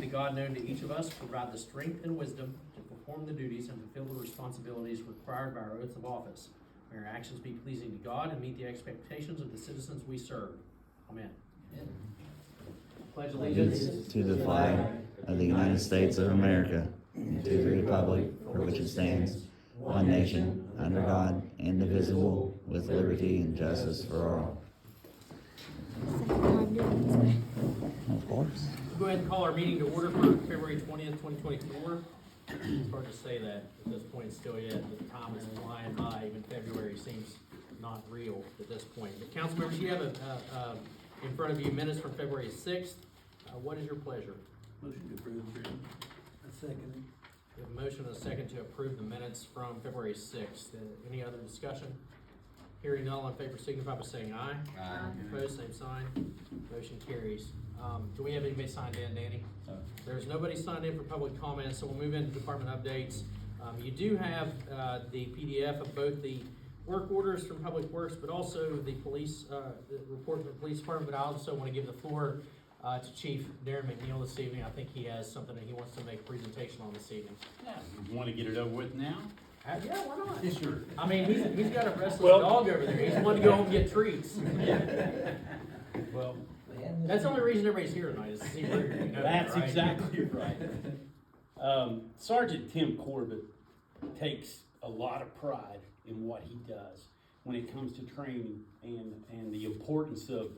God known to each of us, provide the strength and wisdom to perform the duties and fulfill the responsibilities required by our oaths of office. May our actions be pleasing to God and meet the expectations of the citizens we serve. Amen. Pledge allegiance to the flag of the United States of America, and to the republic for which it stands, one nation, under God, indivisible, with liberty and justice for all. Of course. We'll go ahead and call our meeting to order for February 20th, 2024. It's hard to say that at this point still yet. The time is flying by. Even February seems not real at this point. But council members, you have in front of you minutes from February 6th. What is your pleasure? Motion to approve. A second. We have a motion and a second to approve the minutes from February 6th. Any other discussion? Hearing none, all in favor signify by saying aye. Aye. Opposed, same sign. Motion carries. Do we have anybody signed in, Danny? No. There's nobody signed in for public comments, so we'll move into department updates. You do have the PDF of both the work orders from Public Works, but also the police the report from the police department. But I also want to give the floor to Chief Darren McNeil this evening. I think he has something that he wants to make a presentation on this evening. Yeah, you want to get it over with now? Yeah, why not? Sure. I mean, he's got a restless Well- dog over there. He's wanting to go home and get treats. Well, That's the only reason everybody's here tonight is to see Ruger. You know that's that, right? exactly right. Sergeant Tim Corbett takes a lot of pride in what he does when it comes to training and the importance of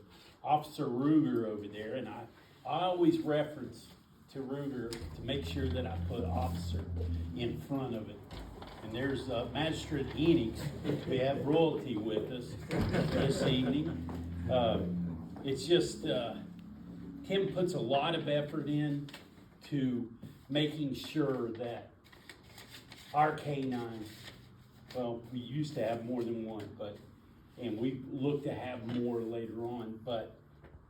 Officer Ruger over there. And I always reference to Ruger to make sure that I put officer in front of it. And there's Magistrate Enix. We have royalty with us this evening. It's just, Tim puts a lot of effort in to making sure that our canines, well, we used to have more than one, and we look to have more later on, but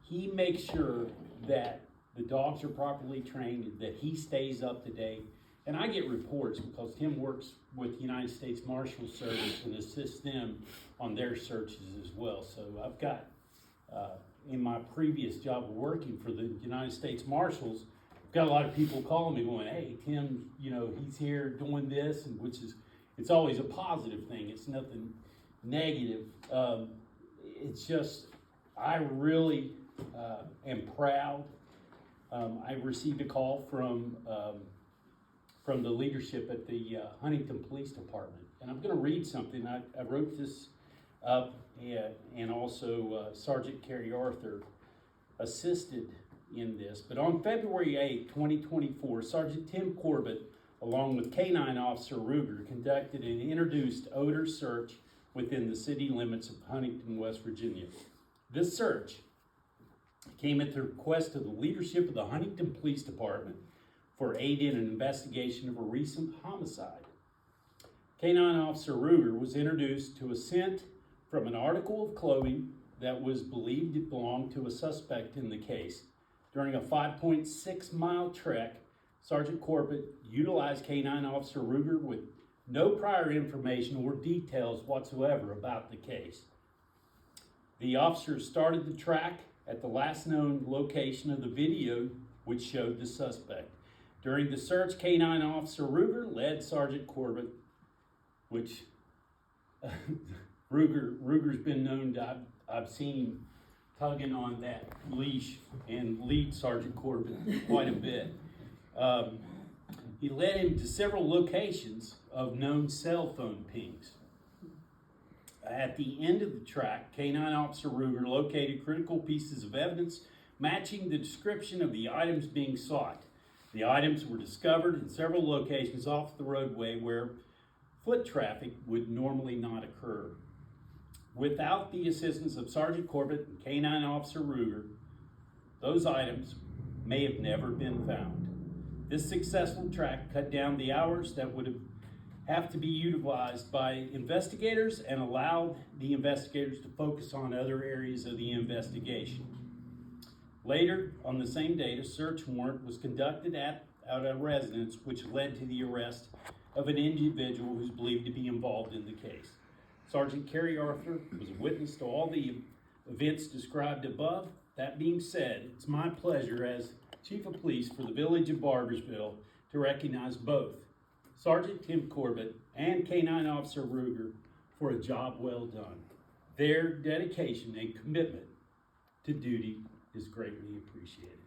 he makes sure that the dogs are properly trained, that he stays up to date. And I get reports because Tim works with the United States Marshal Service and assists them on their searches as well. So I've got, in my previous job of working for the United States Marshals, I've got a lot of people calling me going, hey, Tim, he's here doing this, and it's always a positive thing. It's nothing negative. It's just, I really am proud. I received a call from the leadership at the Huntington Police Department. And I'm going to read something. I wrote this up, and also Sergeant Kerry Arthur assisted in this. But on February 8, 2024, Sergeant Tim Corbett, along with K-9 Officer Ruger, conducted an introduced odor search within the city limits of Huntington, West Virginia. This search came at the request of the leadership of the Huntington Police Department for aid in an investigation of a recent homicide. K-9 Officer Ruger was introduced to a scent from an article of clothing that was believed to belong to a suspect in the case. During a 5.6 mile trek, Sergeant Corbett utilized K-9 Officer Ruger with no prior information or details whatsoever about the case. The officers started the track at the last known location of the video which showed the suspect. During the search, K-9 Officer Ruger led Sergeant Corbett, which Ruger's been known to, I've seen him tugging on that leash and lead Sergeant Corbett quite a bit. He led him to several locations of known cell phone pings. At the end of the track, K-9 Officer Ruger located critical pieces of evidence matching the description of the items being sought. The items were discovered in several locations off the roadway where foot traffic would normally not occur. Without the assistance of Sergeant Corbett and K-9 Officer Ruger, those items may have never been found. This successful track cut down the hours that would have to be utilized by investigators and allowed the investigators to focus on other areas of the investigation. Later, on the same date, a search warrant was conducted at a residence, which led to the arrest of an individual who's believed to be involved in the case. Sergeant Kerry Arthur was a witness to all the events described above. That being said, it's my pleasure as Chief of Police for the Village of Barboursville to recognize both Sergeant Tim Corbett and K-9 Officer Ruger for a job well done. Their dedication and commitment to duty is greatly appreciated.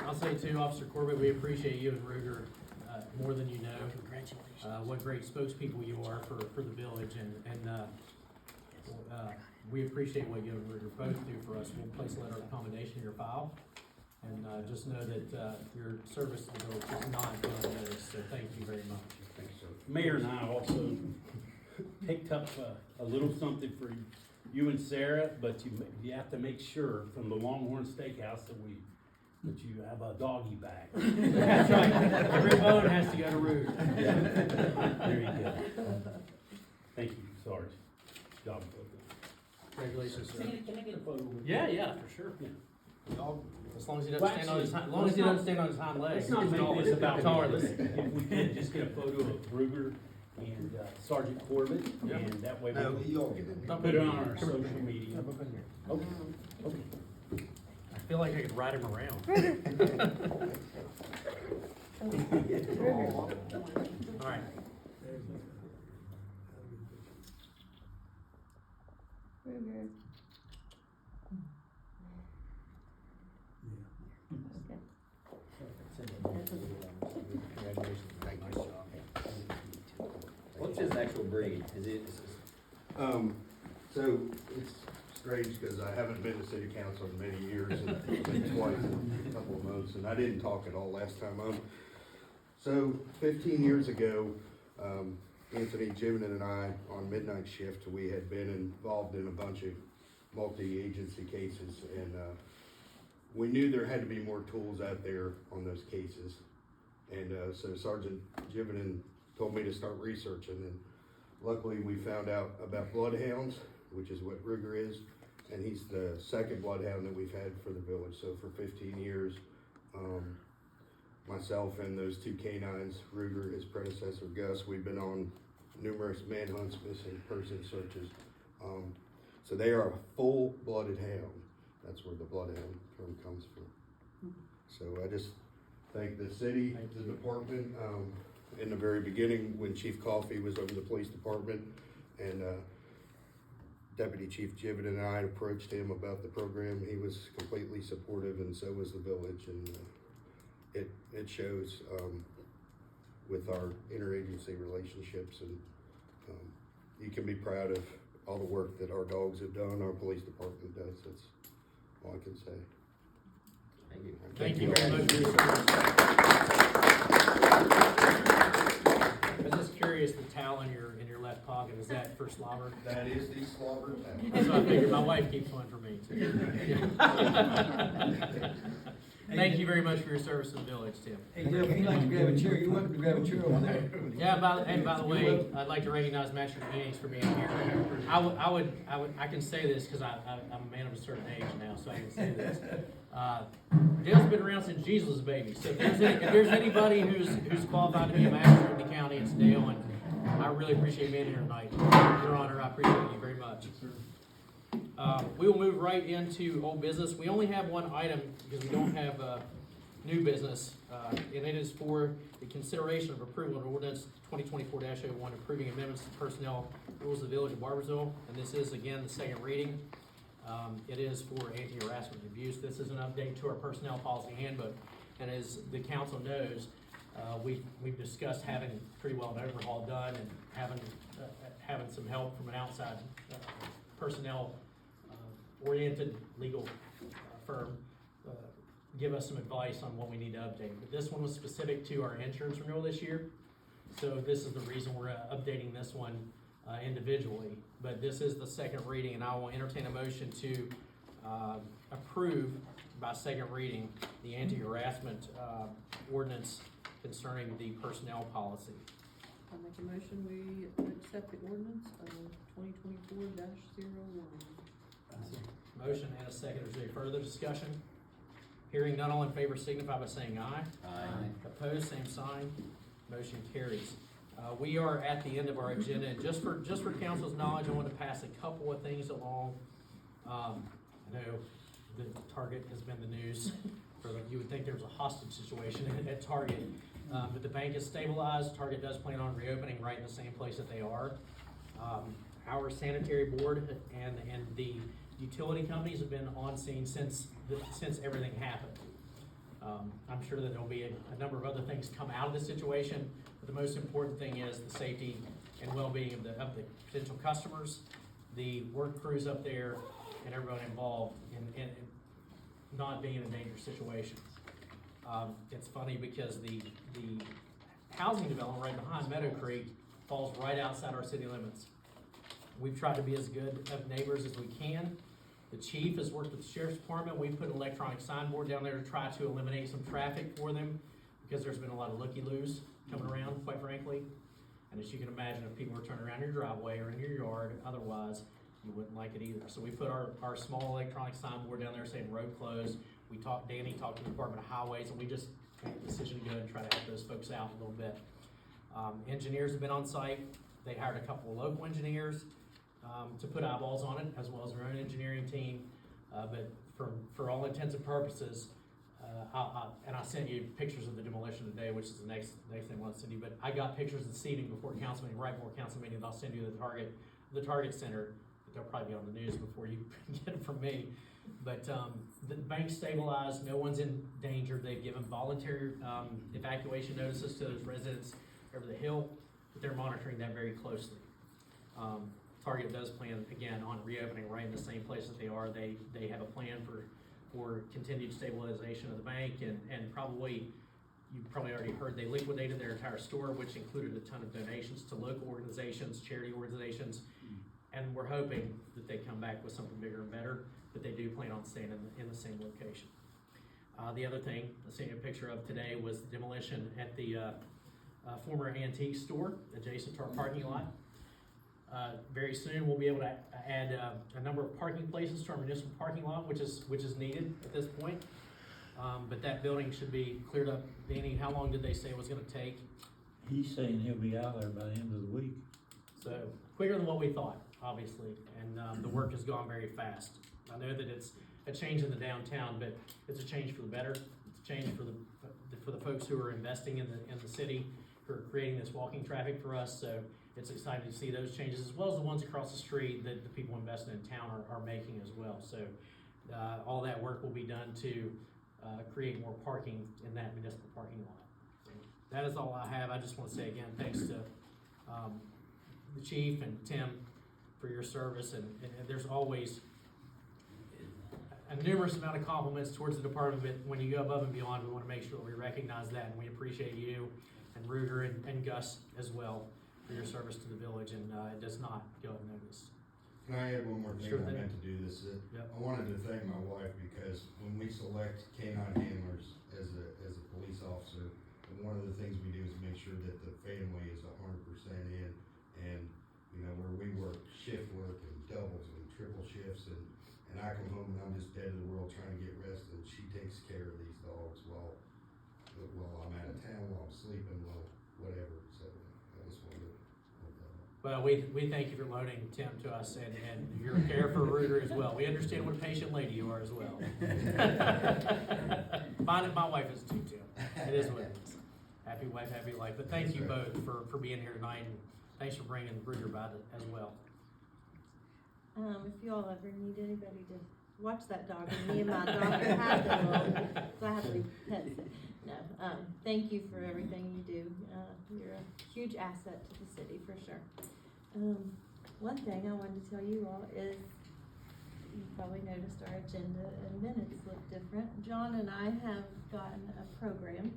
I'll say too, Officer Corbett, we appreciate you and Ruger more than you know. Congratulations. What great spokespeople you are for the village, and we appreciate what you and Ruger both do for us. We'll place a letter of commendation in your file, and just know that your service to the village is not unnoticed, so thank you very much. Mayor and I also picked up a little something for you and Sarah, but you have to make sure from the Longhorn Steakhouse that you have a doggy bag. That's right. Every bone has to go to Ruger. There you go. Thank you, Sarge. Job well done. Congratulations, sir. Can I get a photo with you? Yeah, for sure. Yeah. As long as he doesn't stand on his hind, legs. Let's not make this about Regardless. If we could just get a photo of Ruger and Sergeant Corbett, Yep. and that way No, we you'll get it. can put it on our social media. Okay. I feel like I could ride him around. All right. What's his actual breed? Is it? So it's strange because I haven't been to city council in many years, and I've been twice in a couple of months, and I didn't talk at all last time. So 15 years ago, Anthony, Jim, and I, on midnight shift, we had been involved in a bunch of multi-agency cases, and we knew there had to be more tools out there on those cases. And so Sergeant Jivenin told me to start researching, and luckily we found out about bloodhounds, which is what Ruger is, and he's the second bloodhound that we've had for the village. So for 15 years, myself and those two canines, Ruger, his predecessor Gus, we've been on numerous manhunts, missing person searches. So they are a full-blooded hound. That's where the bloodhound term comes from. So I just thank the city, the department. In the very beginning, when Chief Coffey was over the police department, and Deputy Chief Jibbett and I approached him about the program, he was completely supportive, and so was the village. And it shows with our interagency relationships, and you can be proud of all the work that our dogs have done, our police department does. That's all I can say. Thank you. Thank you very much for your service. I was just curious, the towel in your left pocket, is that for slobber? That is the slobber towel. That's what I figured. My wife keeps one for me too. Thank you very much for your service to the village, Tim. Hey, Jeff, if you'd like to grab a chair, you're welcome to grab a chair over there. Yeah, by the way, I'd like to recognize Master Mechanics for being here. I can say this because I'm a man of a certain age now, so I can say this. Dale's been around since Jesus was a baby, so if there's anybody who's qualified to be a master in the county, it's Dale, and I really appreciate being here tonight. Your Honor, I appreciate you very much. We will move right into old business. We only have one item because we don't have new business, and it is for the consideration of approval of ordinance 2024-01, approving amendments to personnel rules of the Village of Barboursville, and this is again the second reading. It is for anti-harassment and abuse. This is an update to our personnel policy handbook, and as the council knows, we've discussed having pretty well an overhaul done and having some help from an outside personnel oriented legal firm give us some advice on what we need to update. But this one was specific to our insurance renewal this year, so this is the reason we're updating this one individually. But this is the second reading, and I will entertain a motion to approve by second reading the anti-harassment ordinance concerning the personnel policy. I'll make a motion, we accept the ordinance of 2024-01. Motion and a second. Is there any further discussion? Hearing none, all in favor signify by saying aye. Aye. Opposed, same sign. Motion carries. We are at the end of our agenda, and just for council's knowledge, I want to pass a couple of things along. I know the Target has been the news, you would think there was a hostage situation at Target. But the bank is stabilized. Target does plan on reopening right in the same place that they are. Our sanitary board and the utility companies have been on scene since everything happened. I'm sure that there'll be a number of other things come out of this situation, but the most important thing is the safety and well-being of the potential customers, the work crews up there, and everyone involved in not being in a dangerous situation. It's funny because the housing development right behind Meadow Creek falls right outside our city limits. We've tried to be as good of neighbors as we can. The chief has worked with the sheriff's department. We put an electronic signboard down there to try to eliminate some traffic for them because there's been a lot of looky-loos coming around, quite frankly. And as you can imagine, if people are turning around your driveway or in your yard, otherwise, you wouldn't like it either. So we put our small electronic signboard down there saying road closed. Danny talked to the Department of Highways, and we just made the decision to go and try to help those folks out a little bit. Engineers have been on site. They hired a couple of local engineers to put eyeballs on it, as well as their own engineering team. But for all intents and purposes, I sent you pictures of the demolition today, which is the next thing I want to send you. But I got pictures this evening before council meeting, right before council meeting. I'll send you the Target Center. But they'll probably be on the news before you get it from me. But the bank's stabilized. No one's in danger. They've given voluntary evacuation notices to those residents over the hill, but they're monitoring that very closely. Target does plan, again, on reopening right in the same place that they are. They have a plan for continued stabilization of the bank, and you've probably already heard, they liquidated their entire store, which included a ton of donations to local organizations, charity organizations, and we're hoping that they come back with something bigger and better, but they do plan on staying in the same location. The other thing I sent you a picture of today was the demolition at the former antique store adjacent to our parking lot. Very soon we'll be able to add a number of parking places to our municipal parking lot, which is needed at this point. But that building should be cleared up. Danny, how long did they say it was gonna take? He's saying he'll be out there by the end of the week. So quicker than what we thought, obviously, and the work has gone very fast. I know that it's a change in the downtown, but it's a change for the better. It's a change for the folks who are investing in the city, who are creating this walking traffic for us. So it's exciting to see those changes, as well as the ones across the street that the people investing in town are making as well. So all that work will be done to create more parking in that municipal parking lot. So that is all I have. I just want to say again, thanks to the chief and Tim for your service, and there's always a numerous amount of compliments towards the department, but when you go above and beyond, we want to make sure that we recognize that, and we appreciate you and Ruger and Gus as well for your service to the village, and it does not go unnoticed. Can I add one more thing? Sure I thing. meant to do this. Yep. I wanted to thank my wife because when we select canine handlers as a police officer, one of the things we do is make sure that the family is 100% in, and where we work shift work and doubles and triple shifts, and I come home and I'm just dead to the world trying to get rest, and she takes care of these dogs while I'm out of town, while I'm sleeping, while whatever. So I just wanted to hold that up. Well, we thank you for loaning Tim to us and your care for Ruger as well. We understand what a patient lady you are as well. My wife is too, Tim. It is what it is. Happy wife, happy life. But thank you both for being here tonight, and thanks for bringing Ruger by as well. If y'all ever need anybody to watch that dog, and me and my daughter have them, so I have to pets. No, thank you for everything you do. You're a huge asset to the city for sure. One thing I wanted to tell you all is, you probably noticed our agenda and minutes look different. John and I have gotten a program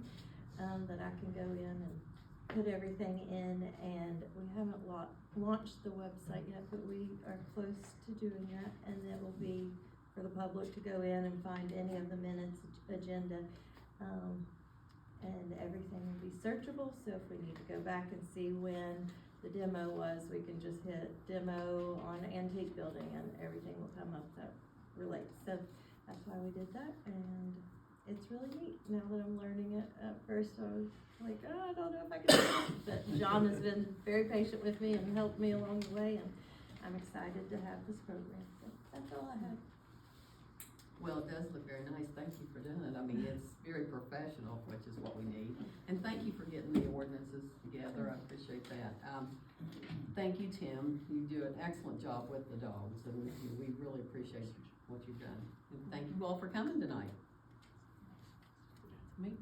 that I can go in and put everything in, and we haven't launched the website yet, but we are close to doing that, and it will be for the public to go in and find any of the minutes agenda, and everything will be searchable. So if we need to go back and see when the demo was, we can just hit demo on antique building and everything will come up that relates. So that's why we did that, and it's really neat now that I'm learning it. At first I was like, oh, I don't know if I can do this, but John has been very patient with me and helped me along the way, and I'm excited to have this program. So that's all I have. Well, it does look very nice. Thank you for doing it. I mean, it's very professional, which is what we need. And thank you for getting the ordinances together. I appreciate that. Thank you, Tim. You do an excellent job with the dogs, and we really appreciate what you've done. And thank you all for coming tonight. Me?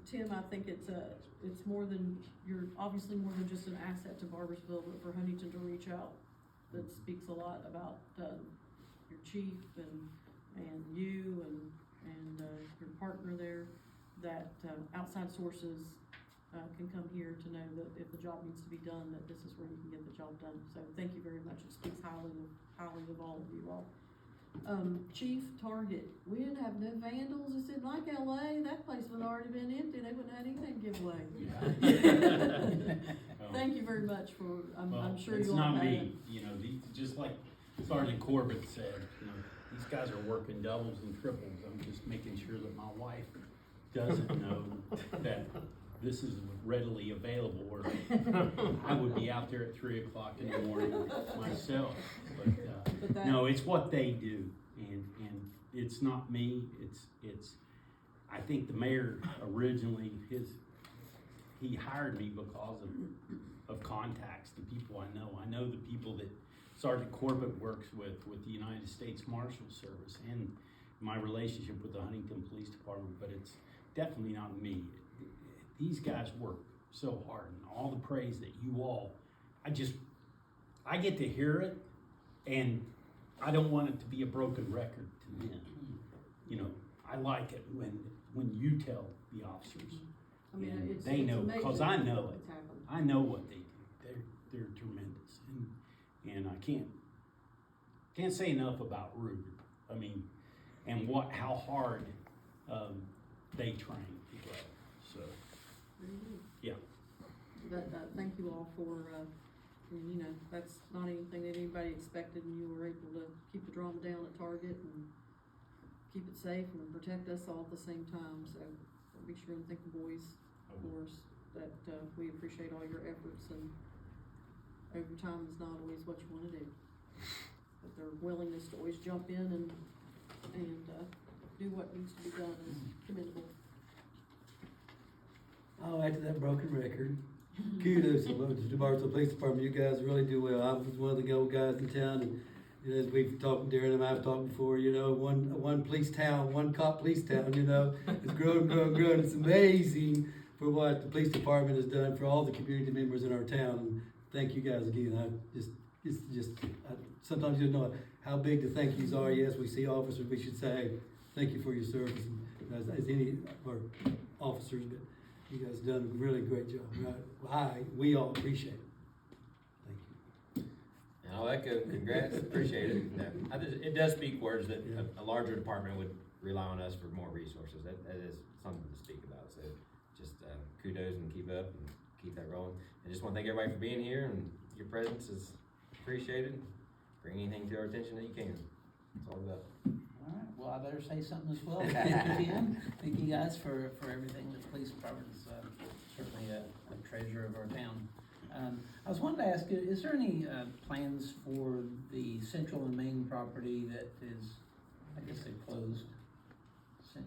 Tim, I think it's more than, you're obviously more than just an asset to Barboursville, but for Huntington to reach out, that speaks a lot about, your chief and you and your partner there, that, outside sources, can come here to know that if the job needs to be done, that this is where you can get the job done. So thank you very much. It speaks highly of all of you all. Chief, Target, we didn't have no vandals. It said like LA, that place would have already been empty. They wouldn't have had anything to give away. Thank you very much for, I'm sure it's you all not had. me, you know, just like Sergeant Corbett said, you know, these guys are working doubles and triples. I'm just making sure that my wife doesn't know that this is readily available, or I would be out there at 3 o'clock in the morning myself. But no, it's what they do, and it's not me. It's. I think the mayor originally he hired me because of contacts, the people I know. I know the people that Sergeant Corbett works with the United States Marshal Service, and my relationship with the Huntington Police Department. But it's definitely not me. These guys work so hard, and all the praise that you all, I get to hear it, and I don't want it to be a broken record to them. You know, I like it when you tell the officers, I mean, and it's they know, amazing because I know it. what's happened. I know what they do. They're tremendous, and I can't say enough about Ruger. I mean, and how hard they train together. So. Very good. Yeah. But, thank you all for, you know, that's not anything that anybody expected, and you were able to keep the drama down at Target and keep it safe and protect us all at the same time. So be sure and thank the boys, of course, that, we appreciate all your efforts, and overtime is not always what you wanna do. But their willingness to always jump in and do what needs to be done is commendable. Oh, after that broken record, kudos to the Barboursville Police Department. You guys really do well. I was one of the old guys in town, and you know, as we've talked, Darren and I've talked before, you know, one police town, one cop police town, you know, it's grown. It's amazing for what the police department has done for all the community members in our town. And thank you guys again. Sometimes you don't know how big the thank yous are. Yes, we see officers, we should say, hey, thank you for your service, as any of our officers, but you guys have done a really great job. Right? We all appreciate it. Thank you. And I'll echo congrats, appreciate it. It does speak words that a larger department would rely on us for more resources. That is something to speak about. So just kudos and keep up and keep that rolling. I just want to thank everybody for being here, and your presence is appreciated. Bring anything to our attention that you can. That's all about. All right, well, I better say something as well. Thank you, Tim. Thank you guys for everything. The police department is certainly a treasure of our town. I was wanting to ask you, is there any plans for the Central and Main property that is, I guess they closed,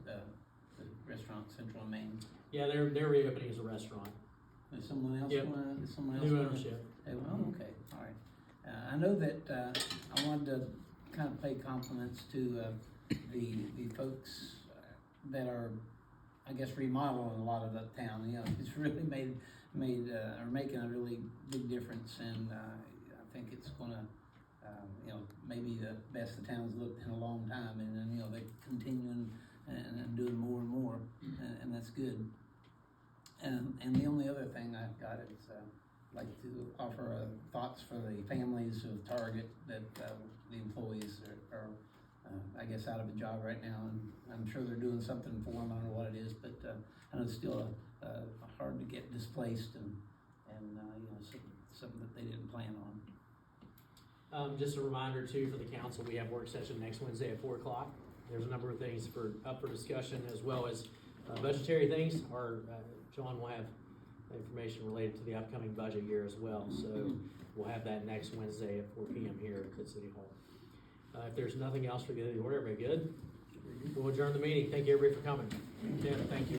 the restaurant Central and Main? Yeah, they're reopening as a restaurant. Is someone else Yep. New ownership. Okay, all right. I know that I wanted to kind of pay compliments to the folks that are, I guess, remodeling a lot of the town. You know, it's really making a really big difference, and I think it's gonna, you know, maybe the best the town's looked in a long time, and then, you know, they're continuing and doing more and more, and that's good. And the only other thing I've got is like to offer thoughts for the families of Target that the employees are I guess out of a job right now, and I'm sure they're doing something for them. I don't know what it is, but I know it's still hard to get displaced, and you know, something that they didn't plan on. Just a reminder too for the council, we have work session next Wednesday at 4 o'clock. there's a number of things up for discussion, as well as budgetary things. John will have information related to the upcoming budget year as well, so we'll have that next Wednesday at 4 p.m. here at City Hall. If there's nothing else for good of the order, everybody good? We'll adjourn the meeting. Thank you, everybody, for coming. Tim, thank you.